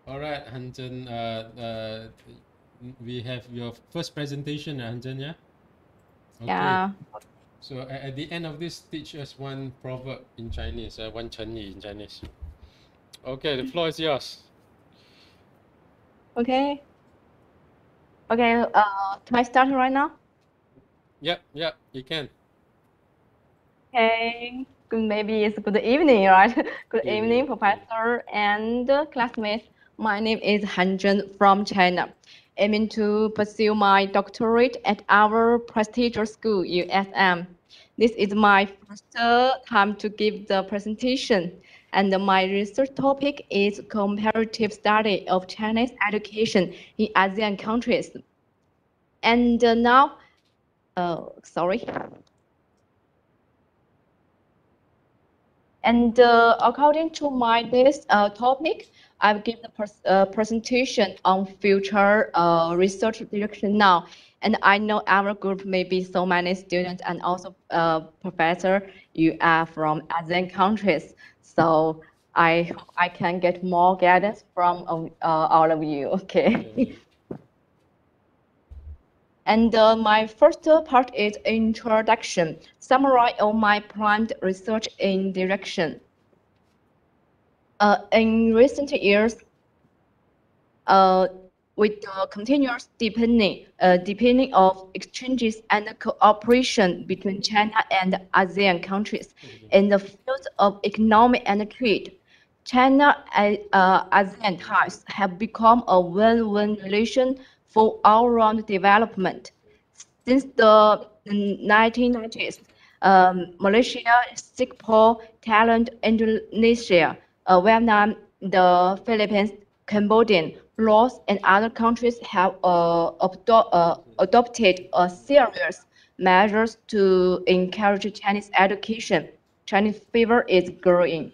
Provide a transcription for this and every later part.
All right, Hanzhen, we have your first presentation, Hanzhen, yeah? Okay. Yeah. So at the end of this, teach us one proverb in Chinese, one 成语 in Chinese. Okay, the floor is yours. Okay. Okay. Can I start right now? Yep, you can. Okay. Maybe it's good evening, right? Good Evening. evening, Professor and classmates. My name is Han Zhen from China. Aiming to pursue my doctorate at our prestigious school, USM. This is my first time to give the presentation, and my research topic is comparative study of Chinese education in ASEAN countries. And now, sorry. And according to my this topic, I will give the presentation on future research direction now. And I know our group may be so many students and also professor. You are from ASEAN countries, so I hope I can get more guidance from all of you. Okay. And my first part is introduction, summary of my planned research in direction. In recent years, with the continuous deepening of exchanges and cooperation between China and ASEAN countries in the field of economic and trade, China ASEAN ties have become a win-win relation for all-round development. Since the 1990s, Malaysia, Singapore, Thailand, Indonesia, Vietnam, the Philippines, Cambodia, Laos, and other countries have adopted a series measures to encourage Chinese education. Chinese fever is growing.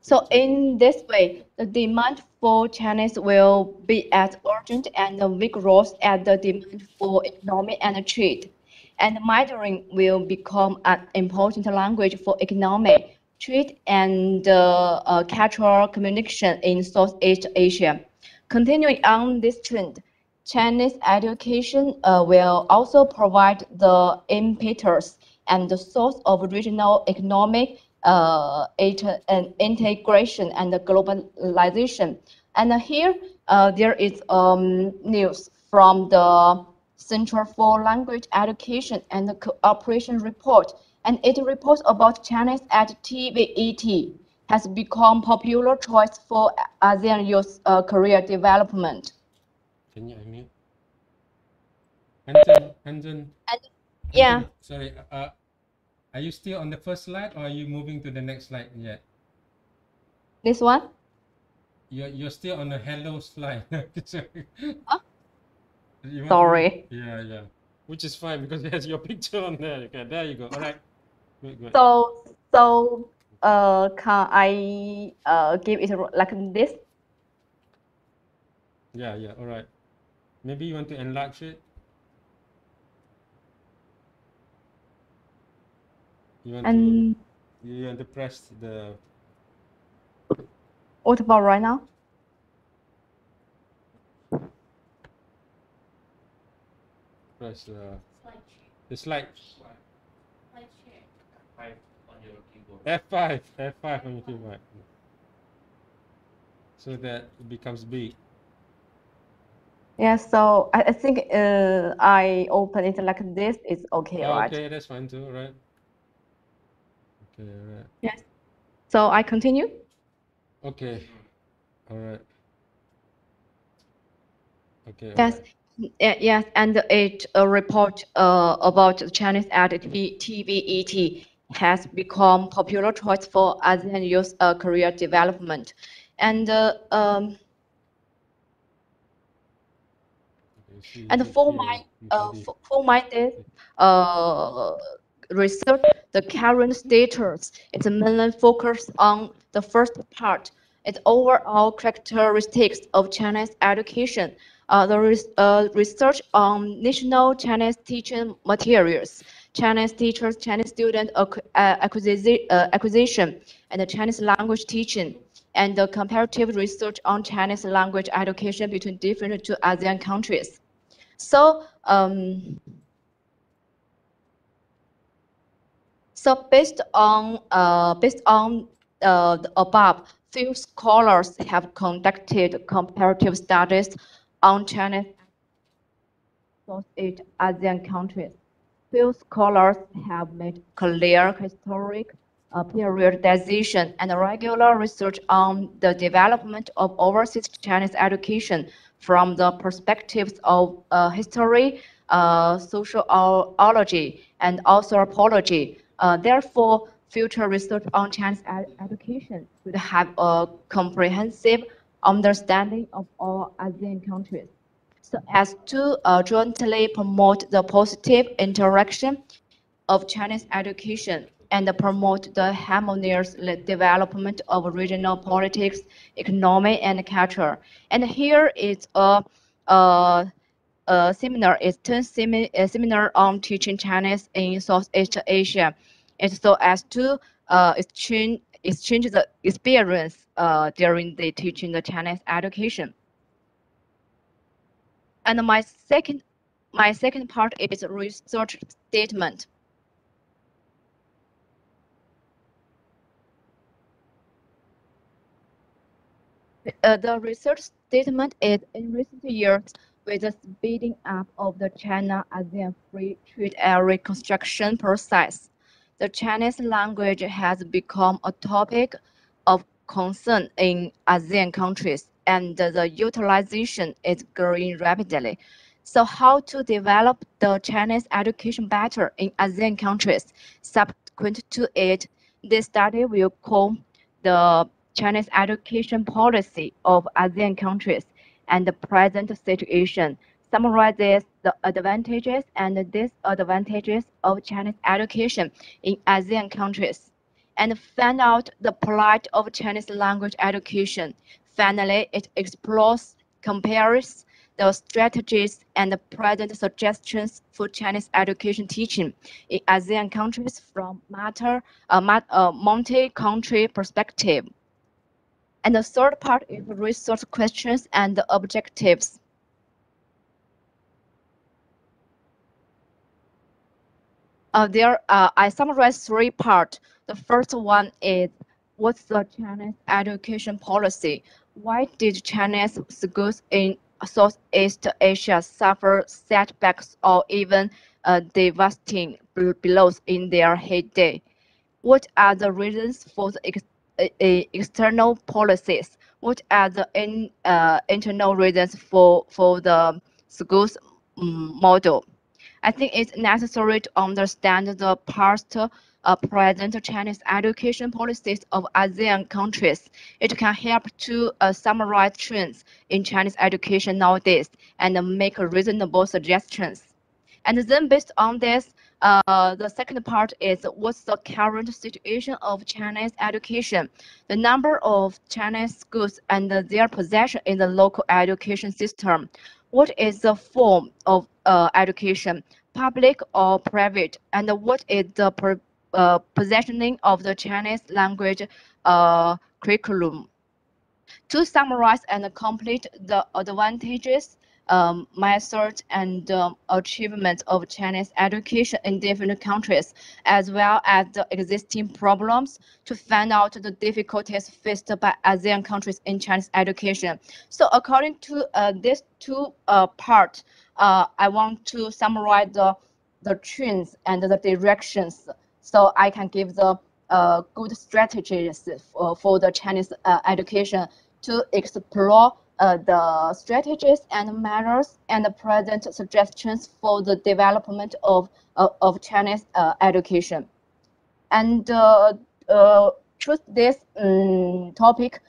So in this way, the demand for Chinese will be as urgent and vigorous as the demand for economic and trade. And Mandarin will become an important language for economic, trade, and cultural communication in Southeast Asia. Continuing on this trend, Chinese education will also provide the impetus and the source of regional economic and integration and globalization. And here there is news from the Center for Language Education and Cooperation report, and it reports about Chinese at TVET has become popular choice for ASEAN youth career development. Can you unmute? Hanzhen, Yeah, sorry. Are you still on the first slide or are you moving to the next slide yet? this one. You're still on the hello slide. Sorry. Huh? You want Sorry. Yeah. Which is fine because it has your picture on there. Okay, there you go. All right. Good. So can I give it like this? Yeah. All right. Maybe you want to enlarge it. You want to press the. What about right now? Press the slide. F5 on your keyboard. So that it becomes big. Yeah, so I think I open it like this. It's okay, right? Okay, that's fine too, right? Okay, all right. Yes. So I continue? Okay, all right. Okay, all Yes. right. Yes, and it report about Chinese at TVET has become popular choice for ASEAN youth career development. And for my research, the current status is mainly focused on the first part. Its overall characteristics of Chinese education. Research on national Chinese teaching materials, Chinese teachers, Chinese student acquisition, and the Chinese language teaching, and the comparative research on Chinese language education between different two ASEAN countries. So, based on the above, few scholars have conducted comparative studies on Chinese Southeast Asian countries. Few scholars have made clear historic periodization and regular research on the development of overseas Chinese education from the perspectives of history, sociology, and anthropology. Therefore, future research on Chinese education should have a comprehensive understanding of all ASEAN countries, so as to jointly promote the positive interaction of Chinese education and promote the harmonious development of regional politics, economy, and culture. And here is a seminar. It's a seminar on teaching Chinese in Southeast Asia. It's so as to exchange the experience during the teaching the Chinese education. And my second part is research statement. The research statement is in recent years, with the speeding up of the China-ASEAN free trade area construction process, the Chinese language has become a topic of concern in ASEAN countries, and the utilization is growing rapidly. So how to develop the Chinese education better in ASEAN countries? Subsequent to it, this study will comb the Chinese education policy of ASEAN countries and the present situation, summarizes the advantages and disadvantages of Chinese education in ASEAN countries, and find out the plight of Chinese language education. Finally, it explores, compares the strategies and the present suggestions for Chinese education teaching in ASEAN countries from multi-country perspective. And the third part is research questions and objectives. I summarized three parts. The first one is, what's the Chinese education policy? Why did Chinese schools in Southeast Asia suffer setbacks or even devastating blows in their heyday? What are the reasons for the external policies? What are the internal reasons for the schools model? I think it's necessary to understand the past, present Chinese education policies of ASEAN countries. It can help to summarize trends in Chinese education nowadays and make reasonable suggestions. And then based on this, the second part is, what's the current situation of Chinese education? The number of Chinese schools and their position in the local education system. What is the form of education, public or private? And what is the positioning of the Chinese language curriculum? To summarize and complete the advantages, methods, and achievements of Chinese education in different countries, as well as the existing problems, to find out the difficulties faced by ASEAN countries in Chinese education. So according to these two parts, I want to summarize the trends and the directions, so I can give the good strategies for the Chinese education, to explore the strategies and measures and the present suggestions for the development of Chinese education. And choose this topic,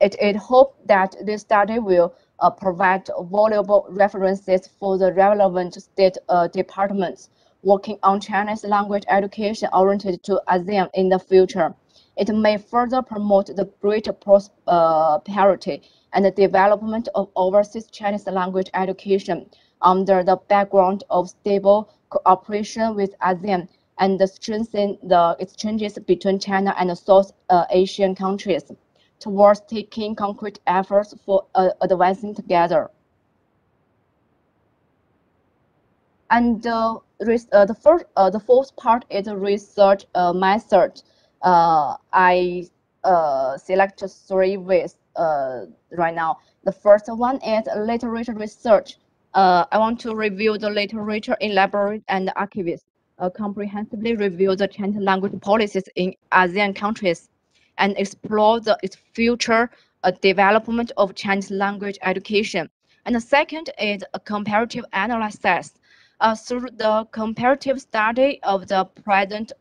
it hope that this study will provide valuable references for the relevant state departments working on Chinese language education oriented to ASEAN in the future. It may further promote the greater prosperity and the development of overseas Chinese language education under the background of stable cooperation with ASEAN and strengthen the exchanges between China and South Asian countries. towards taking concrete efforts for advancing together. And the fourth part is a research method. I select three ways right now. The first one is literature research. I want to review the literature, elaborate and archivist, comprehensively review the Chinese language policies in ASEAN countries, and explore its future development of Chinese language education. And the second is a comparative analysis. Through the comparative study of the present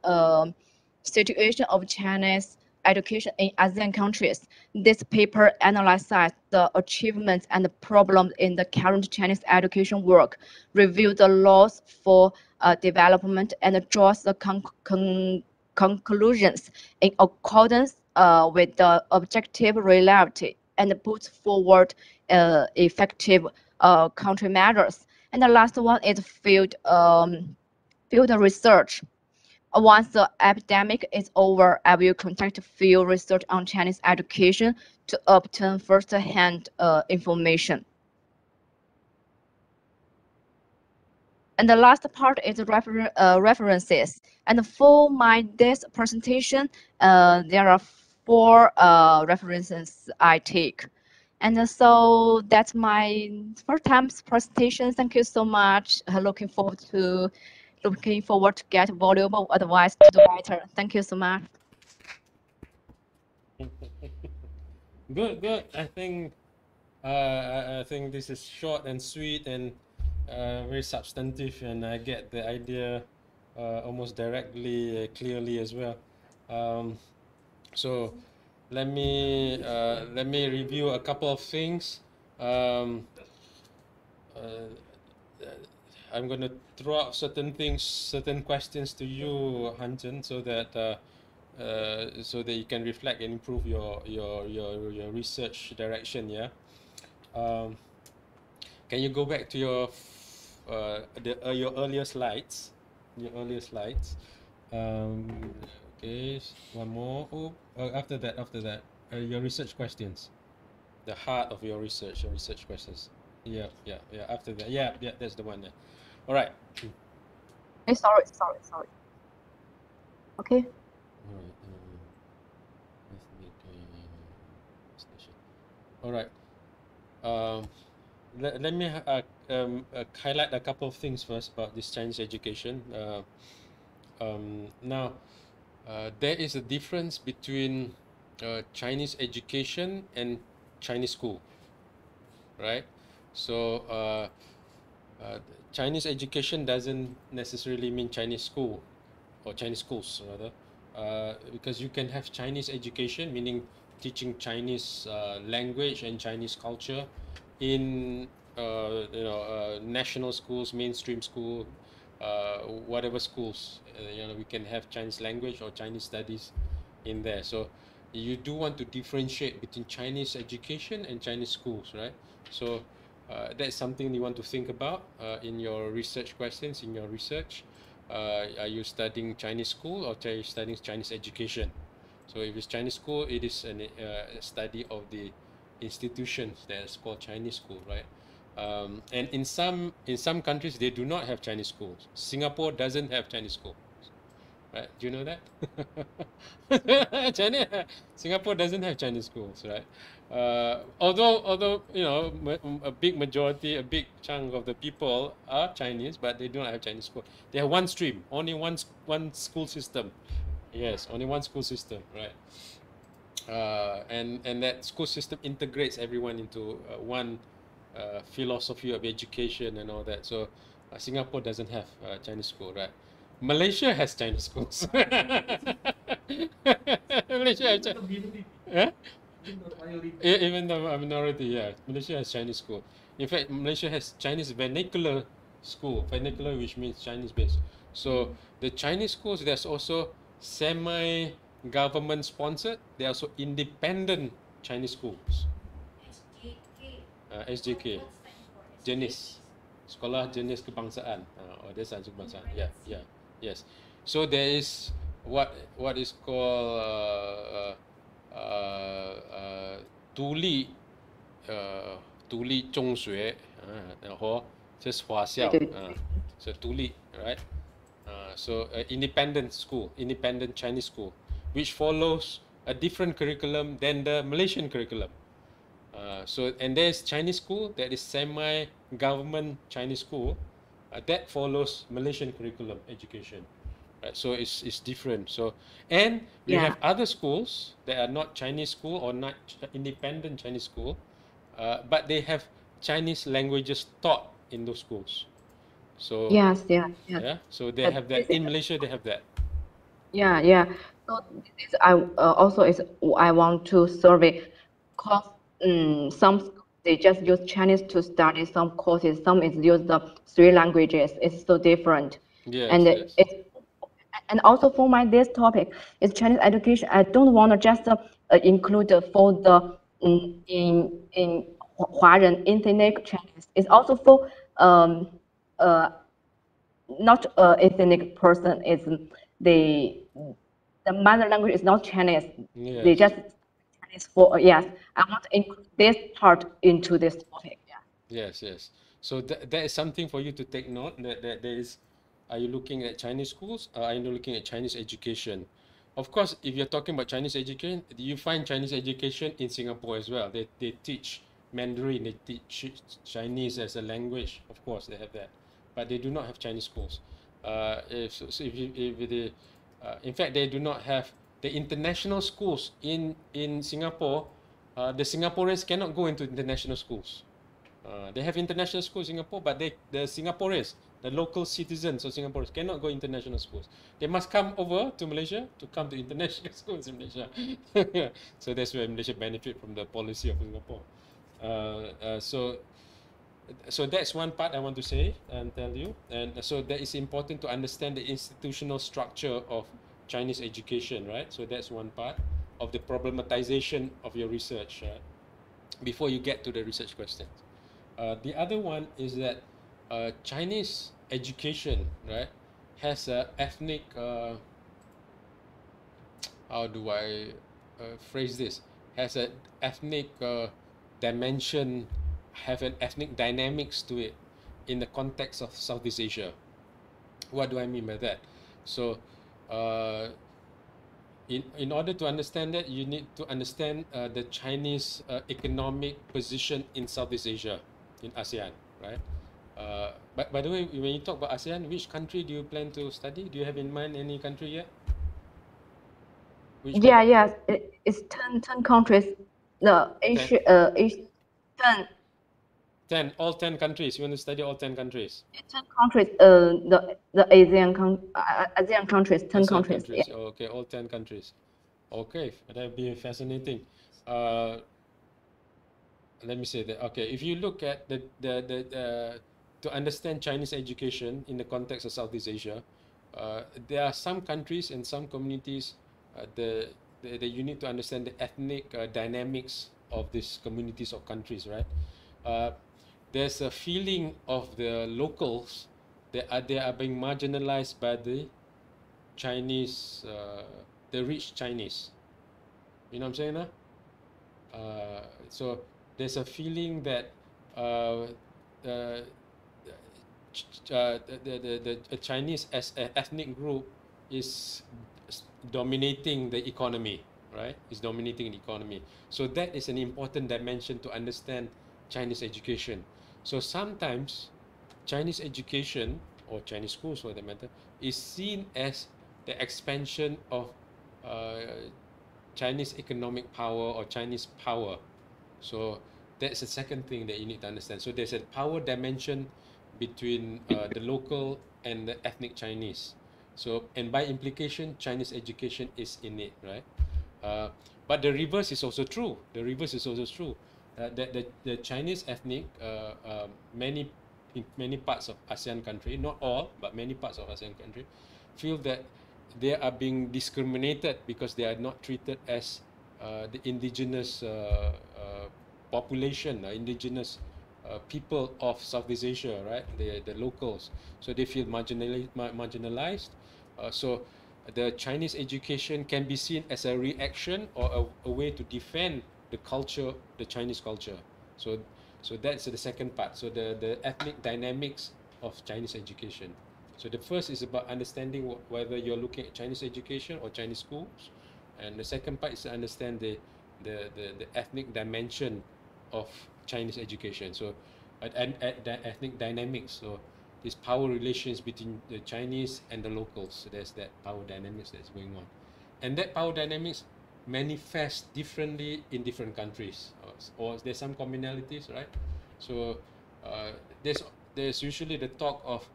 situation of Chinese education in ASEAN countries, this paper analyzes the achievements and the problems in the current Chinese education work, reviews the laws for development, and draws the conclusions in accordance with the objective reality, and puts forward effective countermeasures. And the last one is field research. Once the epidemic is over, I will conduct field research on Chinese education to obtain first-hand information. And the last part is references. And for this presentation, there are 4 references I take. And so that's my first time's presentation. Thank you so much. Looking forward to get valuable advice to the writer. Thank you so much. Good. I think this is short and sweet and very substantive, and I get the idea almost directly, clearly as well. So let me review a couple of things. I'm going to throw out certain questions to you, Hanchen, so that you can reflect and improve your research direction. Yeah. Can you go back to your earlier slides? Okay, one more. After that, your research questions, the heart of your research questions. Yeah. After that, yeah, that's the one. Yeah. All right. Sorry. Okay. All right. Let me highlight a couple of things first about this Chinese education. Now, there is a difference between Chinese education and Chinese school, right? So Chinese education doesn't necessarily mean Chinese school or Chinese schools rather, because you can have Chinese education, meaning teaching Chinese language and Chinese culture in national schools, mainstream school, whatever schools. We can have Chinese language or Chinese studies in there. So you do want to differentiate between Chinese education and Chinese schools, right? So that's something you want to think about in your research questions, in your research. Are you studying Chinese school or are you studying Chinese education? So if it's Chinese school, it is a study of the institutions that's called Chinese school, right? And in some countries, they do not have Chinese schools. Singapore doesn't have Chinese school. Right? Do you know that? Singapore doesn't have Chinese schools, right? Although a big majority, a big chunk of the people are Chinese, but they do not have Chinese school. They have one stream, only one school system. Yes, only one school system, right? And that school system integrates everyone into one philosophy of education and all that. So Singapore doesn't have Chinese school, right? Malaysia has Chinese schools. Malaysia has Chinese. Yeah? Even though a minority, yeah, Malaysia has Chinese school. In fact, Malaysia has Chinese vernacular school, vernacular which means Chinese based. So the Chinese schools, there's also semi-government sponsored. There are also independent Chinese schools. SJK, jenis, sekolah jenis kebangsaan, or dasar kebangsaan. Yeah. Yes. So there is what is called 独立独立中学然后就是华校对，so 独立 right so independent school, independent Chinese school, which follows a different curriculum than the Malaysian curriculum. So and there's Chinese school that is semi-government Chinese school that follows Malaysian curriculum education. Right, so it's different. So and we yeah, have other schools that are not Chinese school or not independent Chinese school, but they have Chinese languages taught in those schools. So yes, yes, yes. yeah, so they have that This is, in Malaysia. They have that. yeah, yeah. So this is I also is I want to survey, cause some schools, they just use Chinese to study some courses. Some is use the three languages. It's so different, Yes, and yes. it's and also for my this topic is Chinese education. I don't want to just include for the in 华人 ethnic Chinese. It's also for uh not ethnic person. Is the the mother language is not Chinese. They Yes, just Chinese for yes. I want to include this part into this topic. Yeah. yes, yes. So that is something for you to take note that there is. Are you looking at Chinese schools? Are you looking at Chinese education? Of course, if you're talking about Chinese education, you find Chinese education in Singapore as well. They teach Mandarin, they teach Chinese as a language. Of course, they have that, but they do not have Chinese schools. In fact, they do not have the international schools in Singapore. The Singaporeans cannot go into international schools. They have international schools in Singapore, but the Singaporeans, the local citizens of Singaporeans, cannot go international schools. They must come over to Malaysia to come to international schools in Malaysia. So that's where Malaysia benefit from the policy of Singapore. So that's one part I want to say and tell you. And so that is important to understand the institutional structure of Chinese education, right? So that's one part of the problematization of your research, right? Before you get to the research questions. The other one is that Chinese education, right, has a ethnic. How do I phrase this? Has an ethnic dimension, have an ethnic dynamics to it, in the context of Southeast Asia. What do I mean by that? So, in order to understand that, you need to understand the Chinese economic position in Southeast Asia, in ASEAN, right? But by the way, when you talk about ASEAN, which country do you plan to study? Do you have in mind any country yet? Which Yeah, country? yes, it's 10 countries. The 10, Asia 10, 10, all 10 countries. You want to study all 10 countries? 10 countries. The ASEAN countries, 10 ASEAN countries. Yeah. countries. Okay, all 10 countries. Okay, that would be fascinating. Uh, Let me say that. Okay, if you look at to understand Chinese education in the context of Southeast Asia, there are some countries and some communities that you need to understand the ethnic dynamics of these communities or countries, right? Uh, there's a feeling of the locals that they are being marginalized by the Chinese, the rich Chinese. You know what I'm saying, now? So there's a feeling that uh, uh, the Chinese as an ethnic group is dominating the economy, right? Is dominating the economy. So that is an important dimension to understand Chinese education. So sometimes Chinese education or Chinese schools for that matter is seen as the expansion of uh, Chinese economic power or Chinese power. So that's the second thing that you need to understand. So there's a power dimension between the local and the ethnic Chinese. So, and by implication, Chinese education is in it, right? But the reverse is also true. The reverse is also true. That the Chinese ethnic, in many parts of ASEAN country, not all, but many parts of ASEAN country, feel that they are being discriminated because they are not treated as the indigenous population, indigenous people of Southeast Asia, right? The locals. So they feel marginalized. So the Chinese education can be seen as a reaction or a way to defend the culture, the Chinese culture. So that's the second part. So the ethnic dynamics of Chinese education. So the first is about understanding whether you're looking at Chinese education or Chinese schools, and the second part is to understand the ethnic dimension of Chinese education. So and the ethnic dynamics. So these power relations between the Chinese and the locals. So there's that power dynamics that's going on, and that power dynamics manifest differently in different countries, or there's some commonalities, right? So uh, there's there's usually the talk of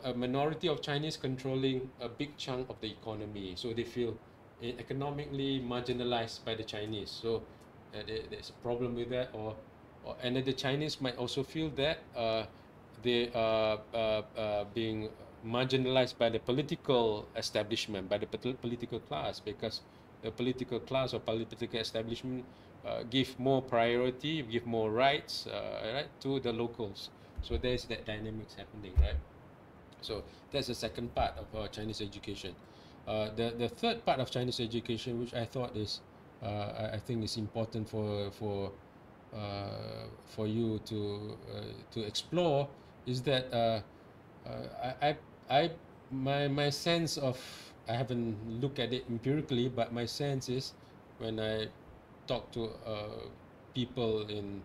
a minority of Chinese controlling a big chunk of the economy, so they feel economically marginalized by the Chinese. So there's a problem with that, or and then the Chinese might also feel that they are being marginalized by the political establishment, by the political class, because the political class or political establishment give more priority, give more rights, right, to the locals. So there's that dynamics happening, right? So that's the second part of Chinese education. The third part of Chinese education, which I thought is, I think is important for you to explore, is that I my sense of, I haven't looked at it empirically, but my sense is when I talk to people in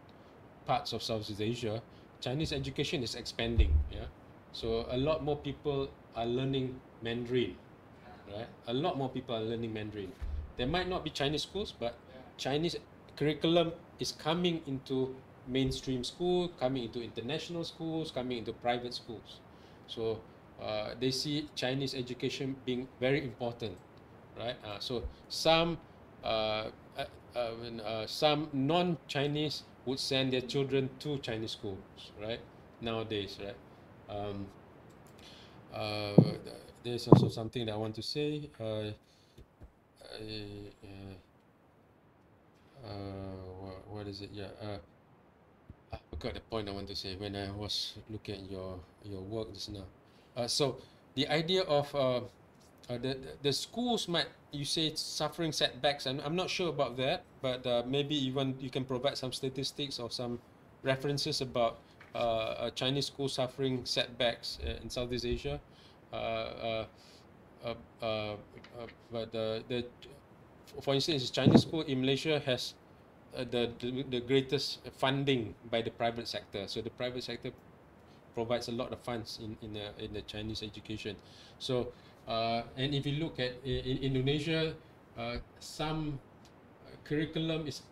parts of Southeast Asia, Chinese education is expanding. Yeah, so a lot more people are learning Mandarin, right? A lot more people are learning Mandarin. There might not be Chinese schools, but Chinese curriculum is coming into mainstream school, coming into international schools, coming into private schools. So they see Chinese education being very important, right? So uh, some non-Chinese would send their children to Chinese schools, right? Nowadays, right? Um, uh, there's also something that I want to say. What is it? Yeah. I forgot the point I want to say when I was looking at your work just now. So the idea of the schools might, you say it's suffering setbacks, and I'm not sure about that, but maybe even you can provide some statistics or some references about Chinese schools suffering setbacks in Southeast Asia. Uh, uh, uh, uh, uh, but for instance, Chinese school in Malaysia has the greatest funding by the private sector. So the private sector provides a lot of funds in the Chinese education. So and if you look at in Indonesia, some curriculum is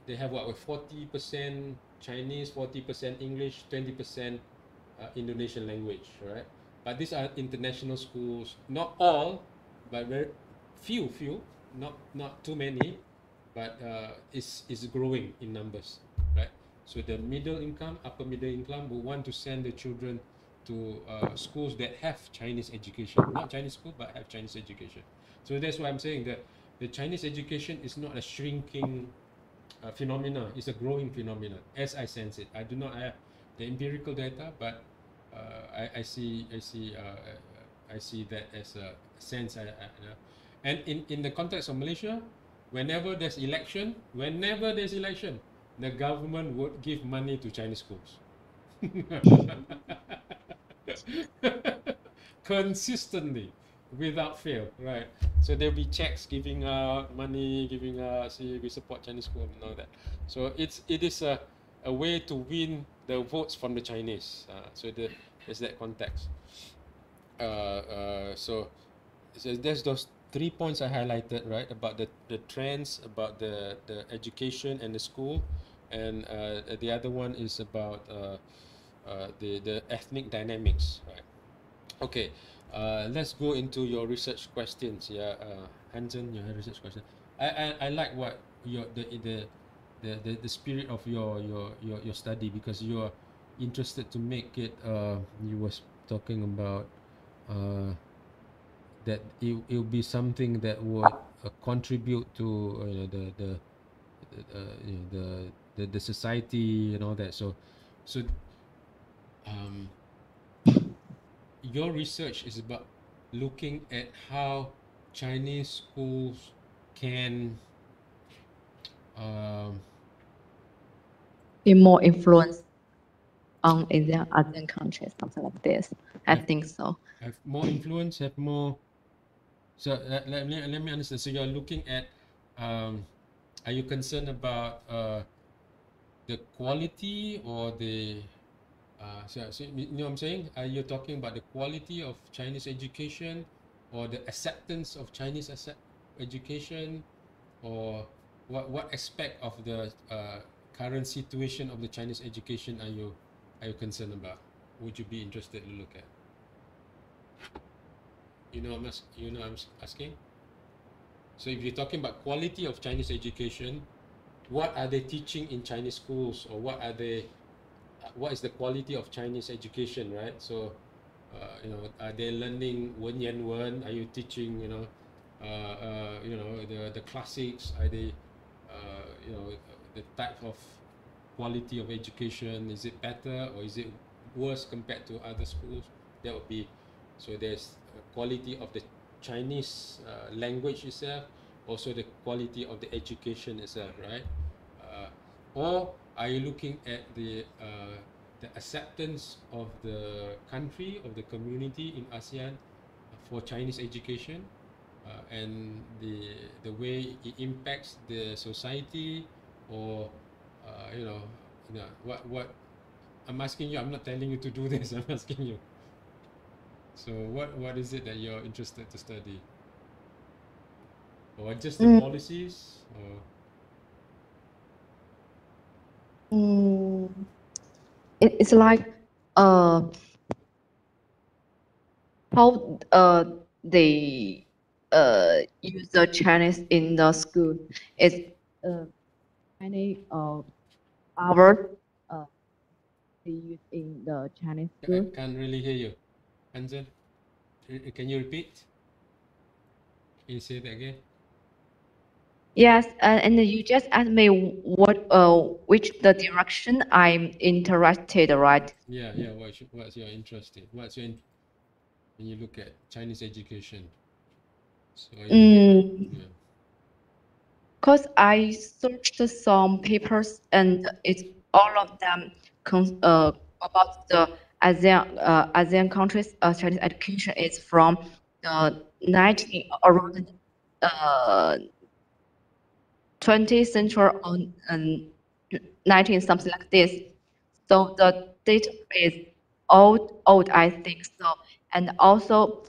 they have what, 40% Chinese, 40% English, 20% Indonesian language, right? But these are international schools, not all, but very few, not too many, but is growing in numbers, right? So the middle income, upper middle income will want to send the children to schools that have Chinese education, not Chinese school, but have Chinese education. So that's why I'm saying that the Chinese education is not a shrinking phenomena; it's a growing phenomena, as I sense it. I do not have the empirical data, but I see that as a sense. And in the context of Malaysia, whenever there's election, the government would give money to Chinese schools. Consistently, without fail, right? So there'll be checks giving out money, giving out, see, we support Chinese school and all that. So it is a way to win the votes from the Chinese. So there's that context. So there's those 3 points I highlighted, right? About the trends, about the education and the school, and the other one is about the ethnic dynamics, right? Okay, let's go into your research questions. Yeah, Hansen, your research question. I like what your the spirit of your study, because you are interested to make it. You was talking about that it'll be something that would contribute to you know, the society and all that. So um, your research is about looking at how Chinese schools can be more influence on ASEAN countries, something like this. I think so. Have more influence, have more. So let me understand. So you're looking at, are you concerned about the quality or the, so you know what I'm saying? Are you talking about the quality of Chinese education or the acceptance of Chinese education, or what aspect of the current situation of the Chinese education are you concerned about? Would you be interested to look at? You know I'm asking. So if you're talking about quality of Chinese education, what are they teaching in Chinese schools, or what is the quality of Chinese education, right? So are they learning wen yan wen? Are you teaching the classics? Are they the type of quality of education, is it better or is it worse compared to other schools? That would be, so there's quality of the Chinese language itself, also the quality of the education itself, right? Or are you looking at the acceptance of the country, of the community in ASEAN for Chinese education, and the way it impacts the society, or what I'm asking you. I'm not telling you to do this. I'm asking you. So what is it that you're interested to study, or just the policies, or It's like how they use the Chinese in the school. It's Chinese hour they use in the Chinese I school. can't really hear you, Anjan. Can you repeat? Can you say that again? Yes, and you just asked me which the direction I'm interested, right? Yeah. What's your interest in? When you look at Chinese education? So are you looking? Yeah. Because I searched some papers and it's all of them about the ASEAN countries Chinese education is from the 19 around uh, 20th century on 19 something like this. So the data is old, I think so. And also,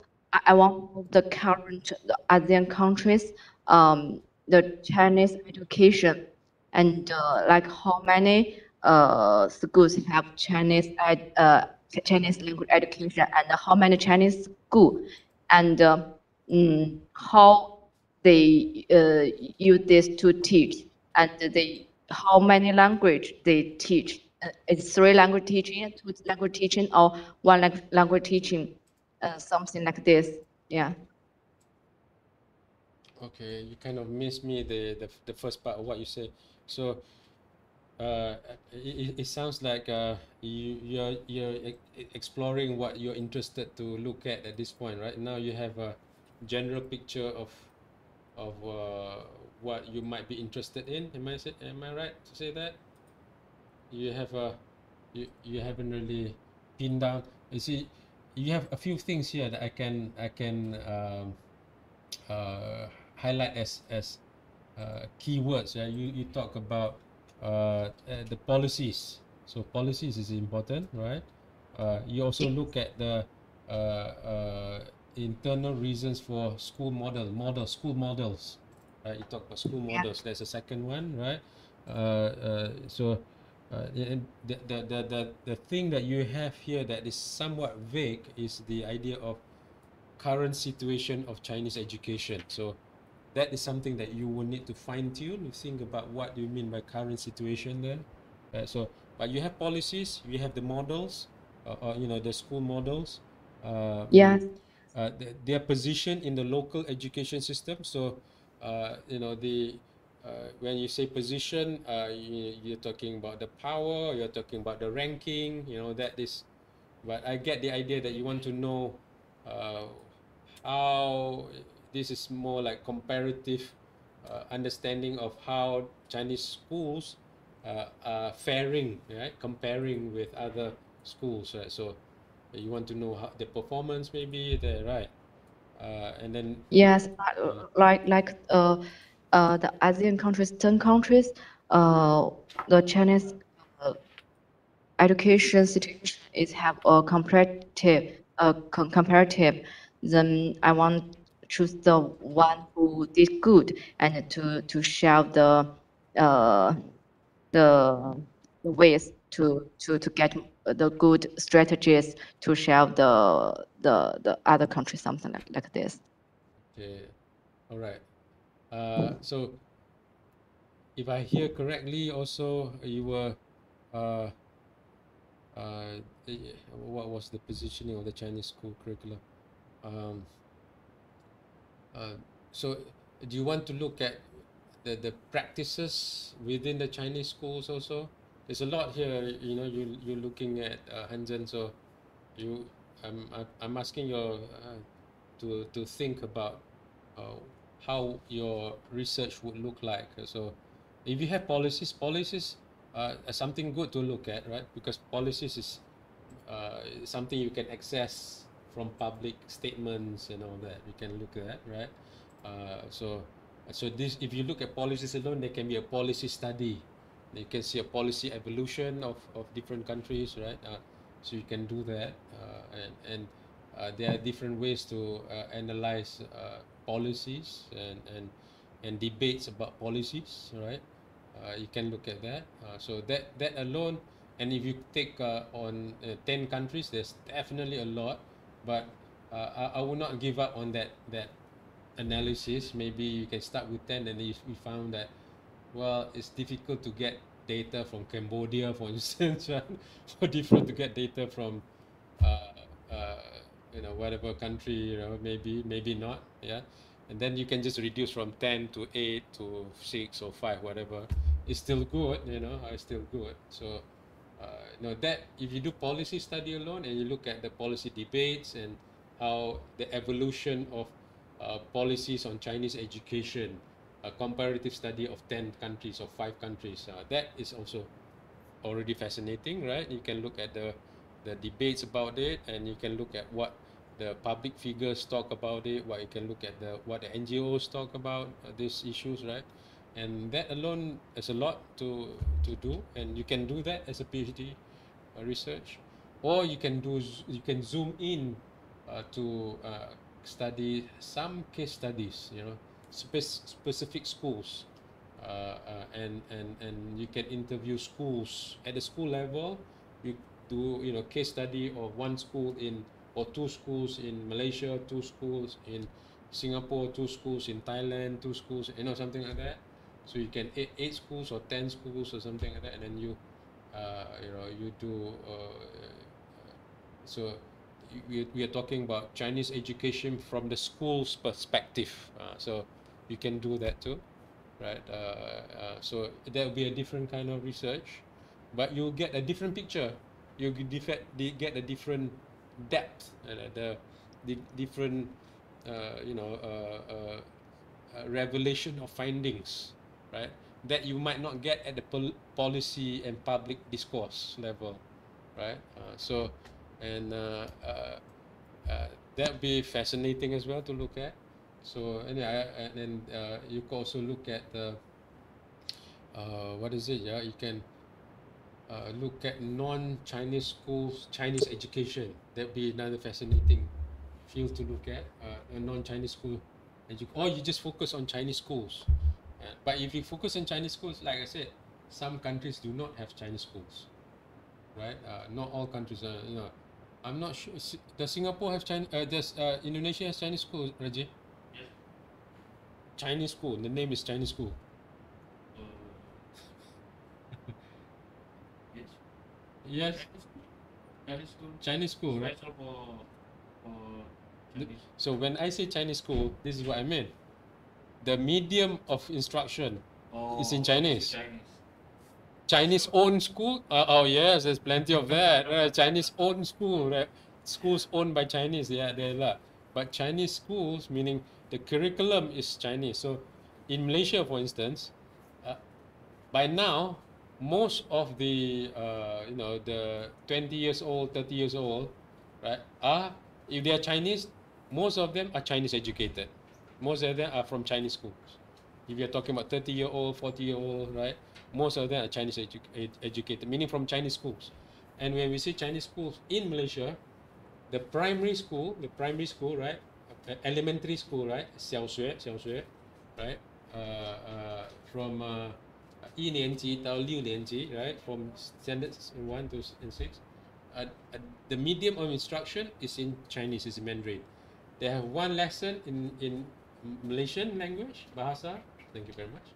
I want the current the ASEAN countries, the Chinese education, and like how many schools have Chinese language education, and how many Chinese school, and how they use this to teach, and they how many language they teach. It's three language teaching, two language teaching, or one language teaching, something like this. Yeah. Okay, you kind of missed me the first part of what you said. So it sounds like you're exploring what you're interested to look at this point. Right now you have a general picture of what you might be interested in. Am I right to say that? You have a you haven't really pinned down. You see, you have a few things here that I can highlight as keywords. Yeah, you talk about the policies. So policies is important, right? You also look at the uh, uh, internal reasons for school models. You talk about school Yeah. models. There's a second one, right? So and the thing that you have here that is somewhat vague is the idea of current situation of Chinese education. So that is something that you will need to fine tune. You think about what do you mean by current situation then. But you have policies, you have the models, the school models, Yes. their position in the local education system. So, when you say position, you're talking about the power, you're talking about the ranking, that is. But I get the idea that you want to know uh, how this is more like comparative understanding of how Chinese schools faring, right? Comparing with other schools, right? So you want to know how the performance, maybe, the right, and then Yes, uh, the ASEAN countries, 10 countries, the Chinese uh, education situation is have a comparative. Then I want to choose the one who did good and to share uh, the ways to get the good strategies to share the other countries, something like this. okay, all right. So if I hear correctly, also you were uh, what was the positioning of the Chinese school curriculum? Um, uh, so do you want to look at the practices within the Chinese schools also? There's a lot here, you know, you're looking at Hanzhen, so you I'm asking your to think about uh, how your research would look like. So if you have policies are something good to look at, right? Because policies is something you can access from public statements and all that. You can look at that, right? So this, if you look at policies alone, there can be a policy study. You can see a policy evolution of different countries, right? So you can do that, and there are different ways to analyze policies and debates about policies, right? You can look at that. So that alone, and if you take on 10 countries, there's definitely a lot, but I would not give up on that analysis. Maybe you can start with 10, and if we found that, well, it's difficult to get data from Cambodia, for instance, right? So difficult to get data from uh, uh, whatever country, maybe not, yeah. And then you can just reduce from 10 to 8 to 6 or 5, whatever. It's still good, it's still good. So that if you do policy study alone and you look at the policy debates and how the evolution of policies on Chinese education, a comparative study of 10 countries or 5 countries, that is also already fascinating, right? You can look at the debates about it, and you can look at what the public figures talk about it. What you can look at what the NGOs talk about these issues, right? And that alone is a lot to do, and you can do that as a PhD research, or you can zoom in to study some case studies, specific schools, and you can interview schools at the school level. You do case study of one school in or two schools in Malaysia, two schools in Singapore, two schools in Thailand, two schools, something like that. So you can eight schools or 10 schools or something like that, and then you do so we are talking about Chinese education from the school's perspective. So you can do that too, right? So that will be a different kind of research, but you get a different picture. You get a different depth, the different revelation of findings, right? That you might not get at the policy and public discourse level, right? And that would be fascinating as well to look at. So anyway, and then you can also look at the what is it? Yeah, you can look at non-Chinese schools, Chinese education. That'd be another fascinating field to look at. A non-Chinese school, or you just focus on Chinese schools. But if you focus on Chinese schools, like I said, some countries do not have Chinese schools, right? Not all countries are. I'm not sure. Does Singapore have Chinese? Does Indonesia has Chinese school, Raji? Yes. Chinese school. The name is Chinese school. Yes. Yes, Chinese school. Chinese school, right? Special for Chinese. So when I say Chinese school, this is what I mean. The medium of instruction is in Chinese. Chinese owned school? Oh yes, there's plenty of that. Right? Chinese owned school, right? Schools owned by Chinese, yeah, there are a lot. But Chinese schools, meaning the curriculum is Chinese. So in Malaysia, for instance, by now, most of the the 20 years old, 30 years old, right, are, if they are Chinese, most of them are Chinese educated. Most of them are from Chinese schools. If you're talking about 30-year-old, 40-year-old, right, most of them are Chinese educated, meaning from Chinese schools. And when we say Chinese schools in Malaysia, the primary school, right, elementary school, right, 小学, right, from 1年级到6年级, right, from standards 1 to 6, the medium of instruction is in Chinese, is in Mandarin. They have one lesson in Malaysian language, Bahasa, thank you very much,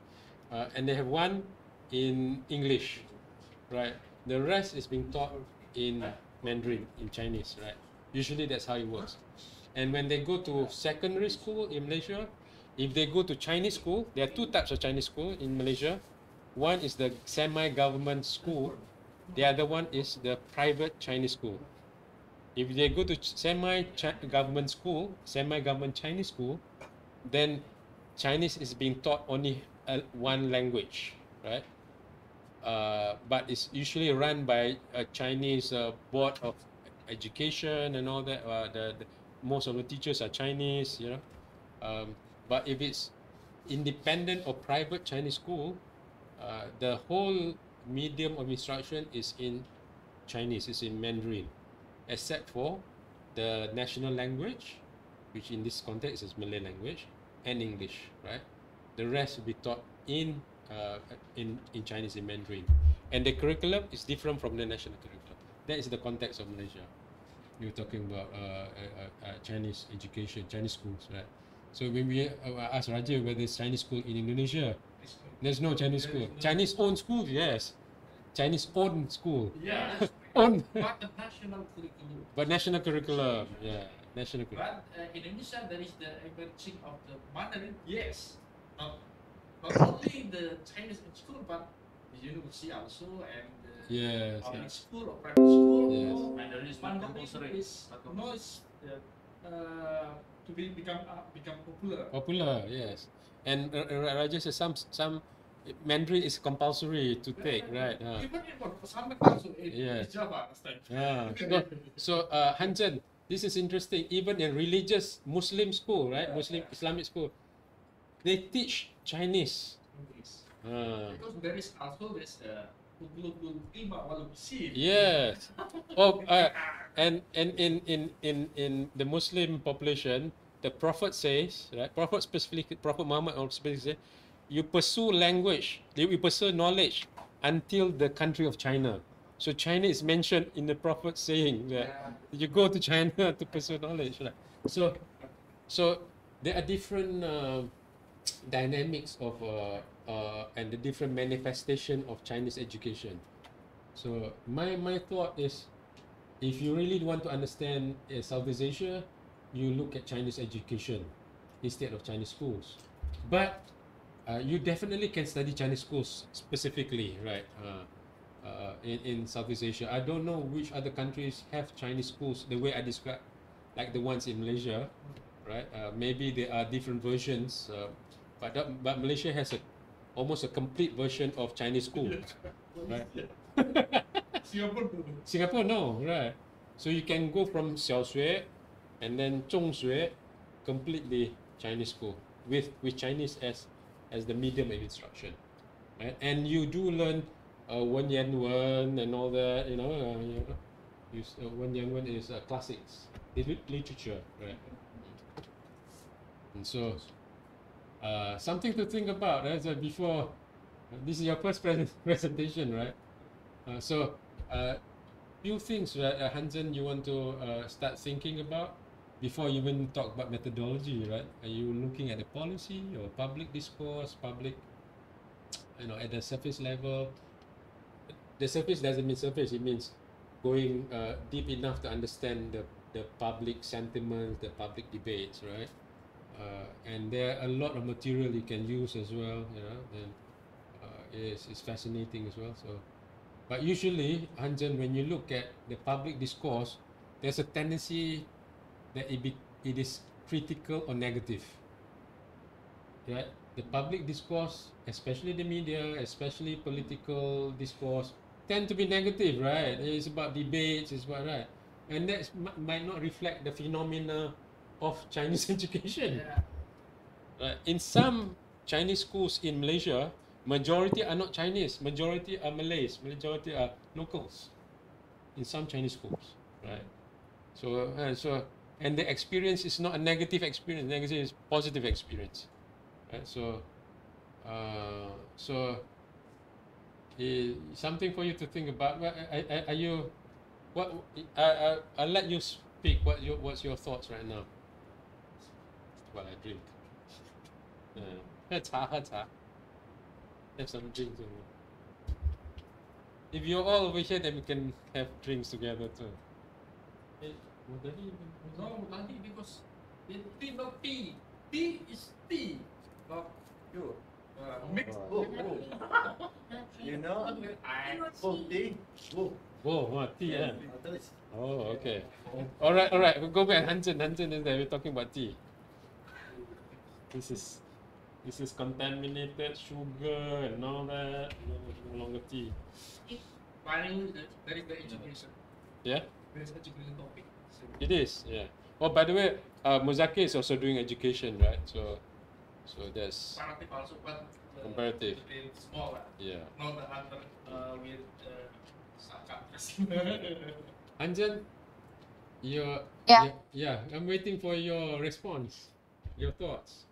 and they have one in English, right. The rest is being taught in Mandarin, in Chinese, right. Usually that's how it works. And when they go to secondary school in Malaysia, if they go to Chinese school, there are two types of Chinese school in Malaysia. One is the semi-government school. The other one is the private Chinese school. If they go to semi-government school, semi-government Chinese school, then Chinese is being taught only one language, right? But it's usually run by a Chinese board of education and all that. Most of the teachers are Chinese, you know. But if it's independent or private Chinese school, the whole medium of instruction is in Chinese, is in Mandarin, except for the national language, which in this context is Malay language, and English, right? The rest will be taught in Chinese, in Mandarin, and the curriculum is different from the national curriculum. That is the context of Malaysia. You're talking about Chinese education, Chinese schools, right? So when we ask Raja whether there's Chinese school in Indonesia, there's no Chinese school. Chinese owned school, yes. Chinese owned school. Yeah. Owned. But the national curriculum. But national curriculum, yeah, national curriculum. But in Indonesia, there is the emerging of the Mandarin. Yes. Not only the Chinese school, but the university also, and the Yes. public school or private school. Yes. Mandarin is not compulsory. To become popular. Popular, yes. And Raja says some Mandarin is compulsory to take, right? Even in Mohammed also Yes. in Java last time. Yeah. So Hansen, this is interesting. Even in religious Muslim school, right? Muslim Islamic school, they teach Chinese. Because there is also this Yes. Oh, and in the Muslim population, the Prophet says, right? Prophet Muhammad specifically says, you pursue language, you pursue knowledge until the country of China. So China is mentioned in the Prophet saying that you go to China to pursue knowledge, right? So there are different dynamics of and the different manifestation of Chinese education. So my thought is, if you really want to understand Southeast Asia, you look at Chinese education instead of Chinese schools. But you definitely can study Chinese schools specifically, right? In Southeast Asia, I don't know which other countries have Chinese schools the way I described, like the ones in Malaysia, right? Maybe there are different versions, but Malaysia has almost a complete version of Chinese school, right? Singapore, no, right? So you can go from 小学 and then 中学, completely Chinese school with Chinese as the medium of instruction, right? And you do learn Wen Yan Wen and all that, you know. Wen Yan Wen is classics, literature, right? And so something to think about as before. This is your first presentation, right? So few things, right, Hansen, you want to start thinking about before you even talk about methodology, right? Are you looking at the policy or public discourse, public, at the surface level? The surface doesn't mean surface, it means going deep enough to understand the public sentiment, the public debates, right? And there are a lot of material you can use as well, then it's fascinating as well. So, but usually, Hansen, when you look at the public discourse, there's a tendency that it is critical or negative, right? the public discourse, especially the media, especially political discourse, tend to be negative, right? It's about debates, it's about, right? And that might not reflect the phenomena of Chinese education. Yeah. In some Chinese schools in Malaysia, majority are not Chinese, majority are Malays, majority are locals in some Chinese schools, right? And the experience is not a negative experience, negative is positive experience, right? So something for you to think about. Are you what? I'll let you speak. What's your thoughts right now? While I drink. 喝茶. Have some drinks. If you're all over here, then we can have drinks together too. No, Mutali, because the tea not tea. Tea is tea. Not you. Mixed. You know? I Tea. Oh, what tea? Yeah. Oh, okay. All right. We'll go back. Hansen is there. We're talking about tea. This is contaminated sugar and all that. No longer tea. very education. Yeah, Very education topic. it is. Yeah. Oh, by the way, Muzaki is also doing education, right? So that's Comparative also, but Comparative. It's small. yeah. Not the other with Saka. Anjan, Yeah. yeah. I'm waiting for your response, your thoughts.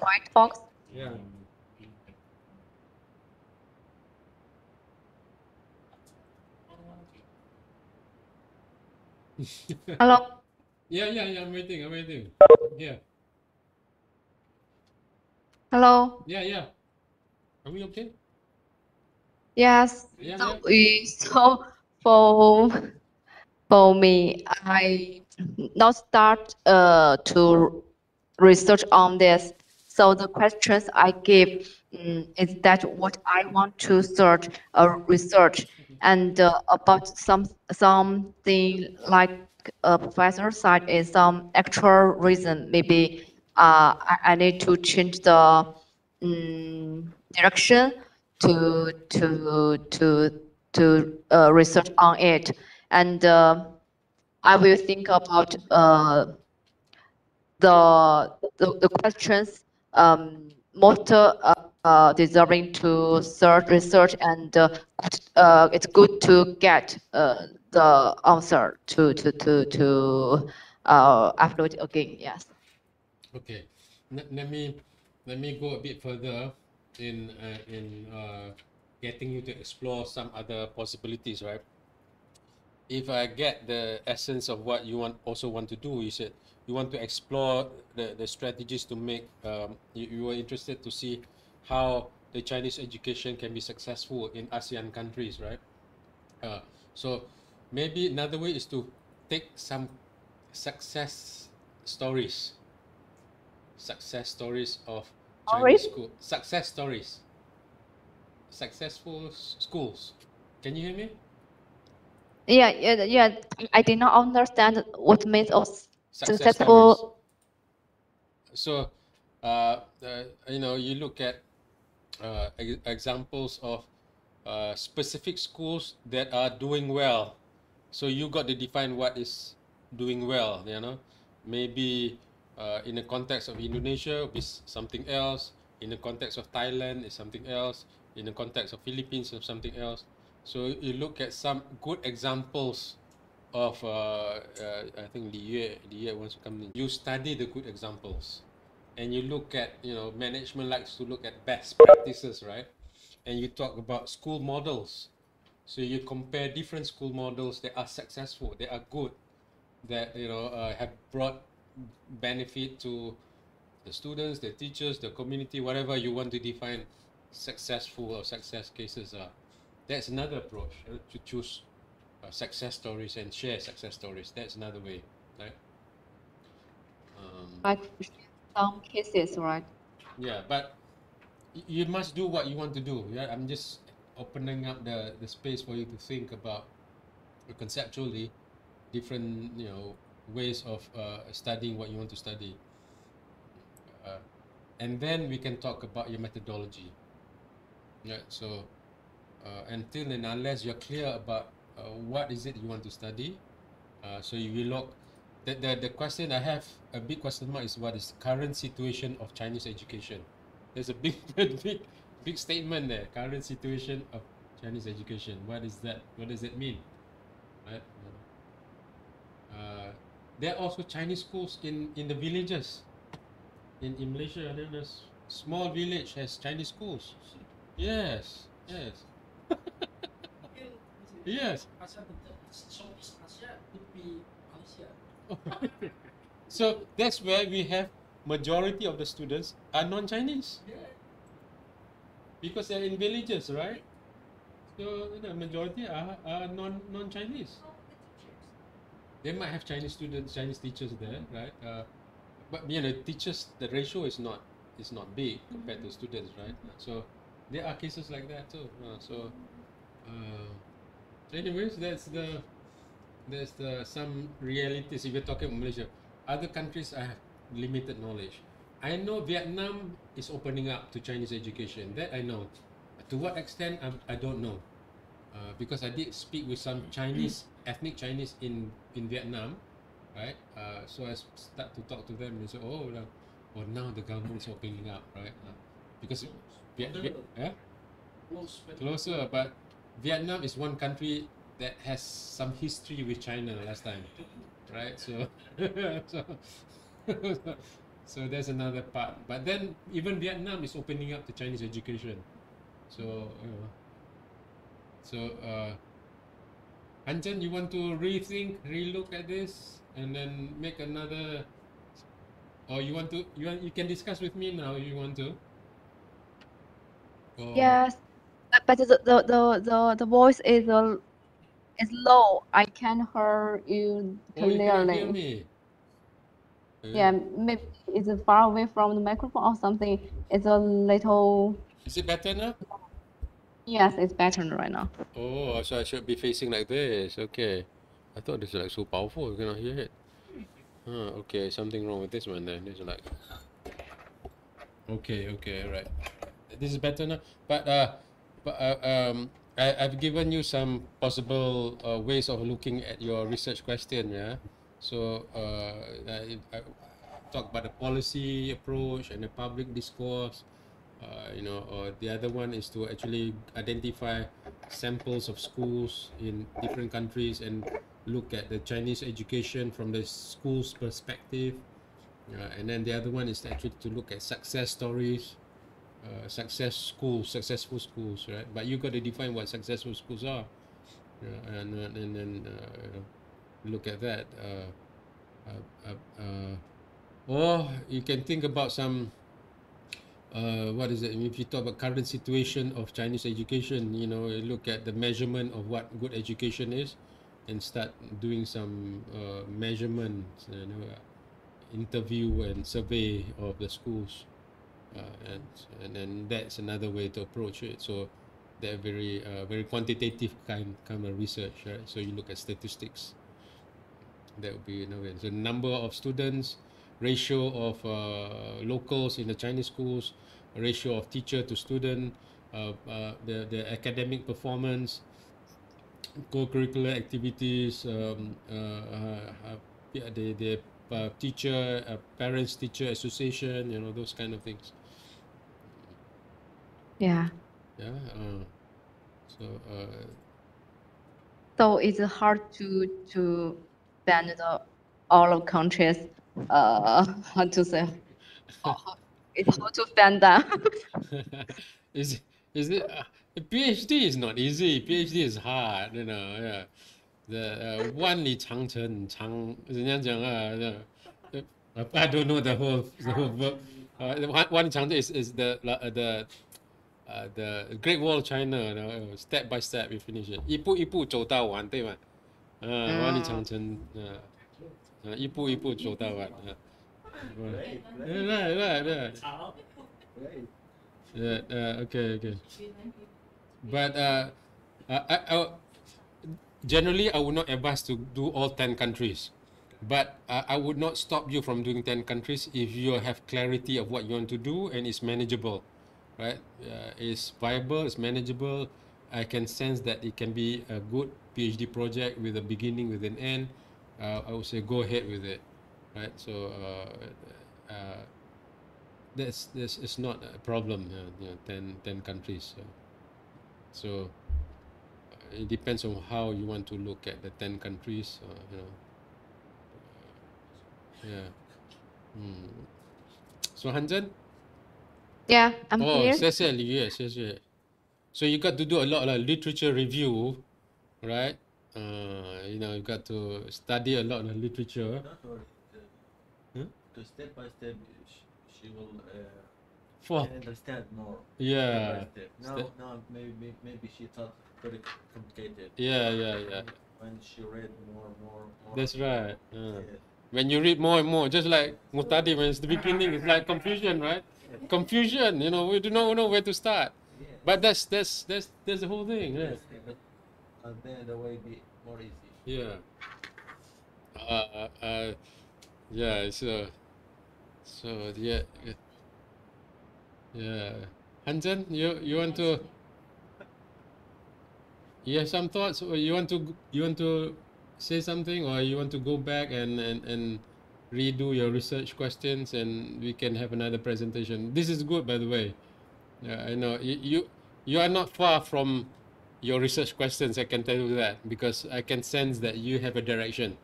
My talks. Yeah. Hello. Yeah. I'm waiting. Yeah. Hello. Yeah. Are we okay? Yes. Yeah. So for me, I now start to research on this. So the questions I give is that what I want to search research and about something like a professor side is some actual reason. Maybe I need to change the direction to research on it, and I will think about the questions most deserving to research, and it's good to get the answer to upload again. Yes. Okay. Let me go a bit further in getting you to explore some other possibilities, right? If I get the essence of what you also want to do, you said you want to explore the strategies to make you were interested to see how the Chinese education can be successful in ASEAN countries, right? So maybe another way is to take some success stories of Chinese school successful schools. Can you hear me? Yeah. I did not understand what means of Success stories. successful. So, you look at examples of specific schools that are doing well. So you got to define what is doing well. Maybe in the context of Indonesia is something else. In the context of Thailand is something else. In the context of Philippines is something else. So you look at some good examples of I think Li Yue wants to come in. You study the good examples, and you look at management likes to look at best practices, right? And you talk about school models. So you compare different school models that are successful, that are good, that have brought benefit to the students, the teachers, the community, whatever you want to define successful or success cases are. That's another approach, to choose success stories and share success stories. That's another way, right? Like some cases, right? Yeah, but you must do what you want to do. Yeah, I'm just opening up the space for you to think about conceptually different ways of studying what you want to study. and then we can talk about your methodology. Yeah, so until and unless you're clear about what is it you want to study, so you will look. The question I have, a big question mark, is what is the current situation of Chinese education? There's a big, big statement there. Current situation of Chinese education. What is that? What does it mean? Right? There are also Chinese schools in the villages. In Malaysia, there's small village has Chinese schools. Yes, yes, yes. ASEAN, Southeast Asia could be Malaysia. So that's where we have majority of the students are non-Chinese Yeah. because they're in villages, right? So the majority are non-Chinese. They might have Chinese students, Chinese teachers there, right? But teachers, the ratio is not big compared to students, right? So there are cases like that too. So anyways, there's some realities. If you're talking about Malaysia, other countries I have limited knowledge. I know Vietnam is opening up to Chinese education. That I know. To what extent, I don't know. Because I did speak with some Chinese, ethnic Chinese in Vietnam, right? So I start to talk to them and say, oh, now the government is opening up, right? Because closer, but Vietnam is one country that has some history with China last time, right? So, so there's another part. But then even Vietnam is opening up to Chinese education. So, Anjan, you want to relook at this, and then make another, or you can discuss with me now if you want to. Or, Yes, but the voice is low. I can't hear you oh, you cannot hear clearly. me. Yeah, maybe it's far away from the microphone or something. It's a little. Is it better now? Yes, it's better right now. Oh, so I should be facing like this. Okay. I thought this is like so powerful, you cannot hear it. Okay, something wrong with this one then. This is like, okay, right. This is better now. But I've given you some possible ways of looking at your research question, yeah. So I talk about the policy approach and the public discourse. Or the other one is to actually identify samples of schools in different countries and look at the Chinese education from the school's perspective. And then the other one is actually to look at success stories, successful schools, right? But you got to define what successful schools are, and then look at that. Or you can think about some. What is it? If you talk about current situation of Chinese education, look at the measurement of what good education is, and start doing some measurements, interview and survey of the schools, and then that's another way to approach it. So they're very quantitative kind of research, right? So you look at statistics. That would be another way. So number of students, ratio of locals in the Chinese schools, ratio of teacher to student, the academic performance, co-curricular activities, the teacher, parents teacher association, those kind of things. Yeah. Yeah. So it's hard to ban all of countries. How to say? It's hard to ban them. is it PhD is not easy. PhD is hard, yeah. The 万里长城 人家讲啊 I don't know the whole verb. 万里长城 is the Great Wall of China, step by step you finish it. 一步一步走到完，对吗？万里长城，一步一步走到完。Right. Okay. But generally, I would not advise to do all 10 countries. But I would not stop you from doing 10 countries if you have clarity of what you want to do and it's manageable, right? It's viable, it's manageable. I can sense that it can be a good PhD project with a beginning, with an end. I would say go ahead with it, right? So that's it's not a problem. You know, 10 countries. So it depends on how you want to look at the 10 countries. You know, yeah. So Hansen, Yeah, I'm oh, here. yes. So you got to do a lot of literature review, right? You know, you got to study a lot of literature. Don't worry. Huh? To step by step, she will For can understand more. yeah, Step by step. Now, maybe she thought very complicated. yeah. When she read more. That's right. Yes. When you read more and more, just like Mutadi, when it's the beginning, it's like confusion, right? Confusion. You know, we do not know where to start. Yes. But that's the whole thing. Yeah. Yes, but then the way be more easy. Yeah. Yeah. So yeah. Hansen, you want to you have some thoughts, or you want to say something, or you want to go back and redo your research questions, and we can have another presentation. This is good, by the way. Yeah, I know you are not far from your research questions. I can tell you that because I can sense that you have a direction.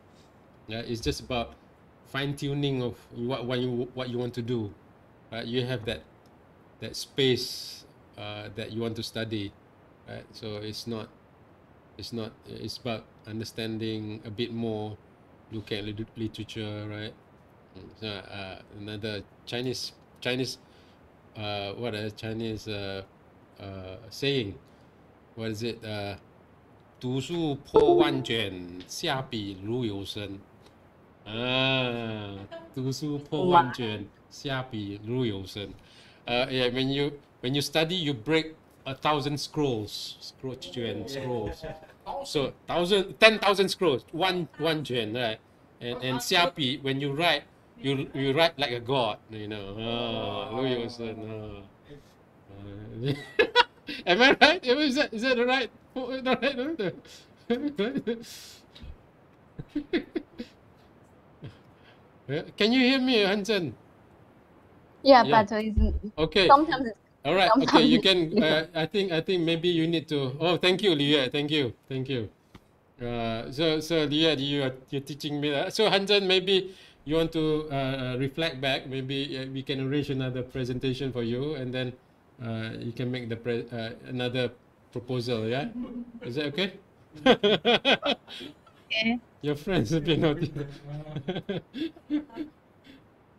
Yeah, it's just about fine tuning of what you want to do. Right, you have that space that you want to study. Right, so it's about understanding a bit more, looking at literature, right? So, another Chinese what a Chinese saying. What is it? 读书破万卷，下笔如有声。读书破万卷，下笔如有声。Yeah, when you study, you break 1,000 scrolls, scrolls. So 10,000 scrolls, one卷, right? And 下笔, when you write, you write like a god, you know. 如有声. Am I right? Is that right? The right? Can you hear me, Hansen? Yeah, Yeah. but it's, Okay. sometimes it's, All right. Okay. sometimes You can. yeah. I think maybe you need to. Oh, thank you, Liya. Thank you. So Liya, you're teaching me that. So Hansen, maybe you want to reflect back. Maybe we can arrange another presentation for you, and then you can make the another proposal. Yeah. Is that okay? Okay. Your friends have been naughty.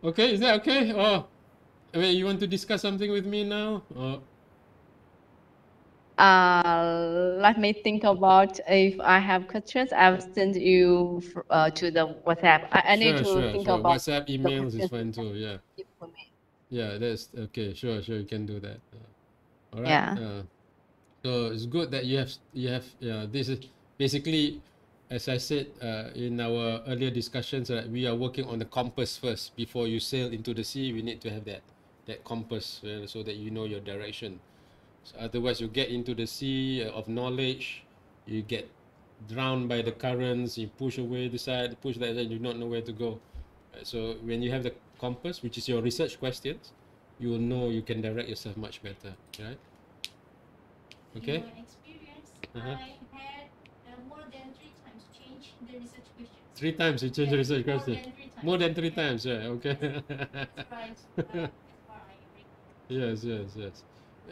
Okay, is that okay? Oh, I mean, you want to discuss something with me now? Or Let me think about if I have questions. I will send you to the WhatsApp. I need to think sure. about WhatsApp, the emails is questions fine you can too. Yeah, give for me. yeah, that's okay. Sure, you can do that. All right. Yeah. So it's good that you have. This is basically, as I said in our earlier discussions, we are working on the compass first before you sail into the sea. We need to have that compass so that you know your direction. So otherwise, you get into the sea of knowledge, you get drowned by the currents. You push away the side, push that side. You don't know where to go. So when you have the compass, which is your research questions, you will know you can direct yourself much better, right? Okay. In my experience, Uh-huh. I had more than 3 times change the research questions. 3 times you change the research More question. than 3 times. More than 3 times, yeah. Okay. That's right. As far I read. Yes.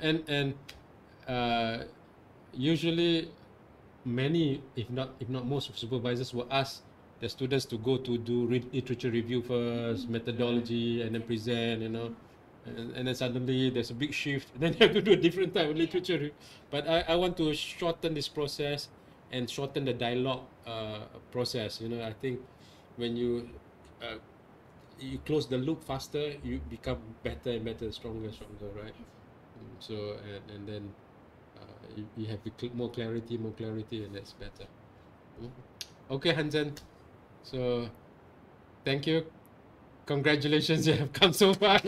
And usually many, if not most of supervisors will ask the students to go to do literature review first, methodology, and then present, and then suddenly there's a big shift. Then you have to do a different type of literature. But I want to shorten this process and shorten the dialogue process. I think when you close the loop faster, you become better and better, stronger, right? So and then you have more clarity, and that's better. Okay, Hansen. So Thank you. Congratulations, you have come so far.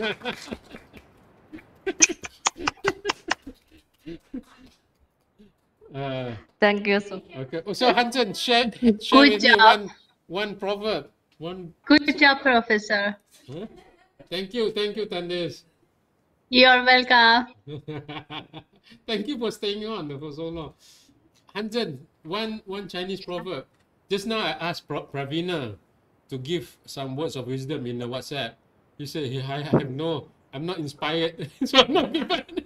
Thank you so Okay. Oh, so Hansen, share Good with me job. one proverb. One. Good job, Professor. Huh? Thank you, Tandis. You're welcome. Thank you for staying on for so long. Hansen, one Chinese proverb. Just now I asked Pravina to give some words of wisdom in the WhatsApp. He said, I have no, I'm not inspired, so I'm not giving.